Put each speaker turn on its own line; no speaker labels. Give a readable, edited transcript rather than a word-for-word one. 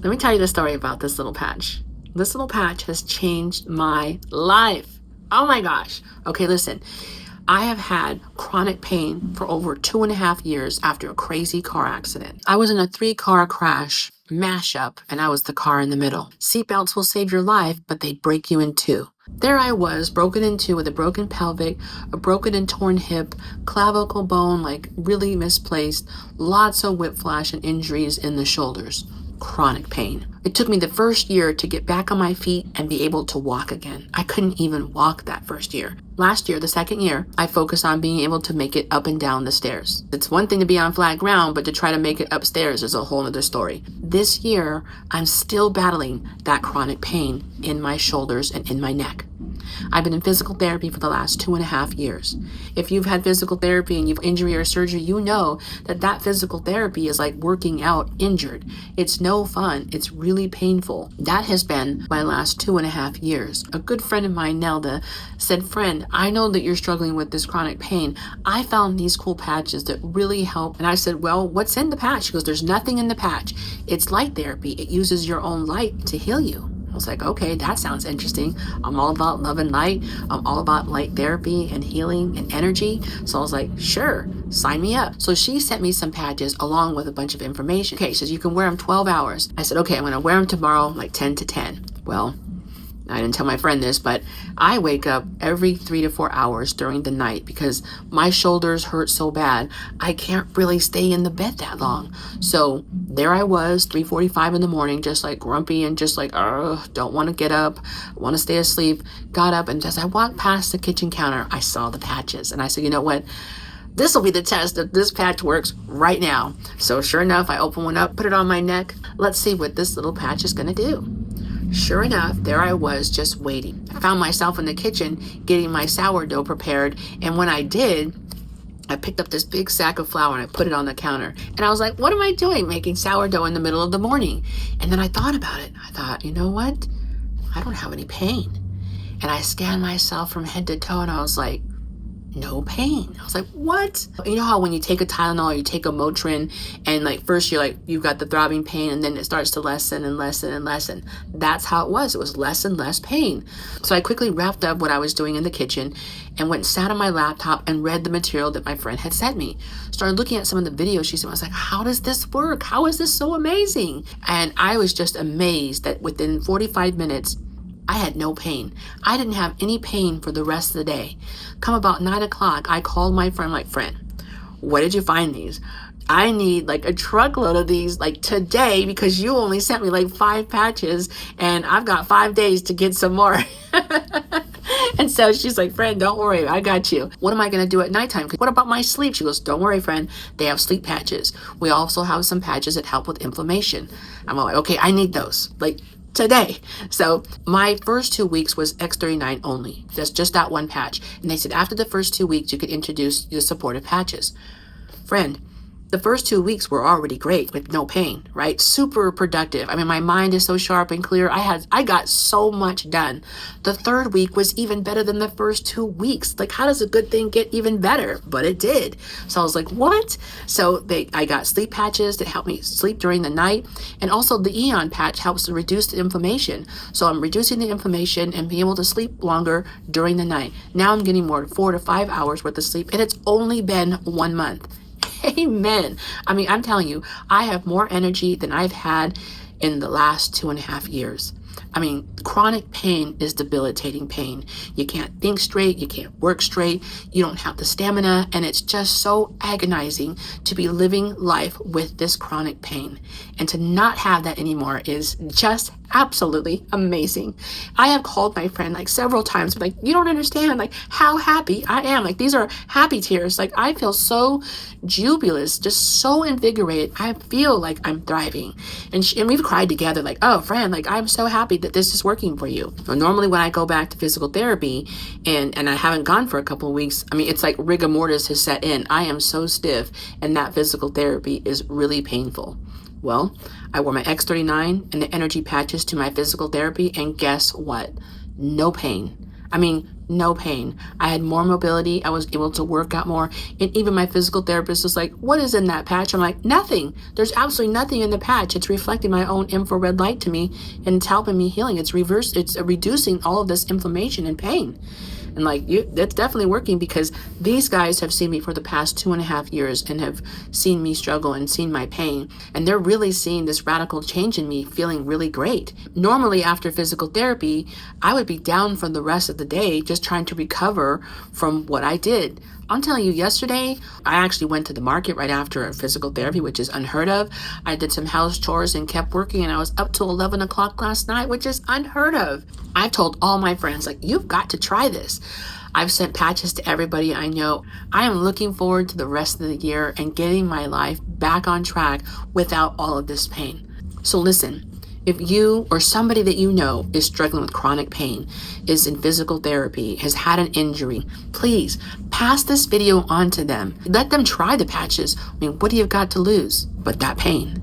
Let me tell you the story about this little patch. This little patch has changed my life. Oh my gosh. Okay, listen. I have had chronic pain for over 2.5 years after a crazy car accident. I was in a 3-car crash mashup, and I was the car in the middle. Seatbelts will save your life, but they break you in two. There I was, broken in two with a broken pelvic, a broken and torn hip, clavicle bone like really misplaced, lots of whiplash and injuries in the shoulders. Chronic pain. It took me the first year to get back on my feet and be able to walk again. I couldn't even walk that first year. Last year, the second year, I focused on being able to make it up and down the stairs. It's one thing to be on flat ground, but to try to make it upstairs is a whole other story. This year, I'm still battling that chronic pain in my shoulders and in my neck. I've been in physical therapy for the last 2.5 years. If you've had physical therapy and you've injury or surgery, you know that physical therapy is like working out injured. It's no fun. It's really painful. That has been my last 2.5 years. A good friend of mine, Nelda, said, "Friend, I know that you're struggling with this chronic pain. I found these cool patches that really help." And I said, "Well, what's in the patch?" She goes, "There's nothing in the patch. It's light therapy. It uses your own light to heal you." I was like, okay, that sounds interesting. I'm all about love and light. I'm all about light therapy and healing and energy. So I was like, sure, sign me up. So she sent me some patches along with a bunch of information. Okay, she says you can wear them 12 hours. I said, okay, I'm going to wear them tomorrow, like 10 to 10. Well, I didn't tell my friend this, but I wake up every 3 to 4 hours during the night because my shoulders hurt so bad. I can't really stay in the bed that long. So there I was, 3:45 in the morning, just like grumpy and just like, don't want to get up, want to stay asleep. Got up, and as I walked past the kitchen counter, I saw the patches. And I said, you know what? This will be the test if this patch works right now. So sure enough, I opened one up, put it on my neck. Let's see what this little patch is going to do. Sure enough, there I was just waiting. I found myself in the kitchen getting my sourdough prepared, and when I did, I picked up this big sack of flour and I put it on the counter. And I was like, what am I doing making sourdough in the middle of the morning? And then I thought about it. I thought, you know what? I don't have any pain. And I scanned myself from head to toe and I was like, no pain. I was like, what? You know how when you take a Tylenol or you take a Motrin and like first you've got the throbbing pain and then it starts to lessen and lessen and lessen. That's how it was. It was less and less pain. So I quickly wrapped up what I was doing in the kitchen and went and sat on my laptop and read the material that my friend had sent me. Started looking at some of the videos she sent. I was like, how does this work? How is this so amazing? And I was just amazed that within 45 minutes, I had no pain. I didn't have any pain for the rest of the day. Come about 9 o'clock, I called my friend, like, friend, where did you find these? I need like a truckload of these like today because you only sent me like 5 patches and I've got 5 days to get some more. And so she's like, friend, don't worry, I got you. What am I going to do at nighttime? What about my sleep? She goes, don't worry, friend. They have sleep patches. We also have some patches that help with inflammation. I'm like, okay, I need those. Like, today. So my first 2 weeks was X39 only. That's just that one patch. And they said after the first 2 weeks, you could introduce the supportive patches. Friend, the first 2 weeks were already great with no pain, right? Super productive. I mean, my mind is so sharp and clear. I got so much done. The third week was even better than the first 2 weeks. Like, how does a good thing get even better? But it did. So I was like, what? So I got sleep patches that help me sleep during the night. And also the Eon patch helps to reduce the inflammation. So I'm reducing the inflammation and being able to sleep longer during the night. Now I'm getting more 4 to 5 hours worth of sleep. And it's only been 1 month. Amen. I mean, I'm telling you, I have more energy than I've had in the last 2.5 years. I mean, chronic pain is debilitating pain. You can't think straight. You can't work straight. You don't have the stamina. And it's just so agonizing to be living life with this chronic pain. And to not have that anymore is just absolutely amazing. I have called my friend like several times, like, you don't understand like how happy I am. Like, these are happy tears. Like, I feel so jubilous, just so invigorated. I feel like I'm thriving. And we've cried together like, oh, friend, like, I'm so happy that this is working for you. Now, normally when I go back to physical therapy and I haven't gone for a couple of weeks, I mean, it's like rigor mortis has set in. I am so stiff and that physical therapy is really painful. Well, I wore my X39 and the energy patches to my physical therapy, and guess what? No pain. I mean, no pain. I had more mobility. I was able to work out more. And even my physical therapist was like, what is in that patch? I'm like, nothing. There's absolutely nothing in the patch. It's reflecting my own infrared light to me and it's helping me healing. It's reducing all of this inflammation and pain. And like, that's definitely working because these guys have seen me for the past 2.5 years and have seen me struggle and seen my pain. And they're really seeing this radical change in me, feeling really great. Normally after physical therapy, I would be down for the rest of the day just trying to recover from what I did. I'm telling you, yesterday, I actually went to the market right after physical therapy, which is unheard of. I did some house chores and kept working, and I was up till 11 o'clock last night, which is unheard of. I've told all my friends, like, you've got to try this. I've sent patches to everybody I know. I am looking forward to the rest of the year and getting my life back on track without all of this pain. So listen. If you or somebody that you know is struggling with chronic pain, is in physical therapy, has had an injury, please pass this video on to them. Let them try the patches. I mean, what do you got to lose but that pain?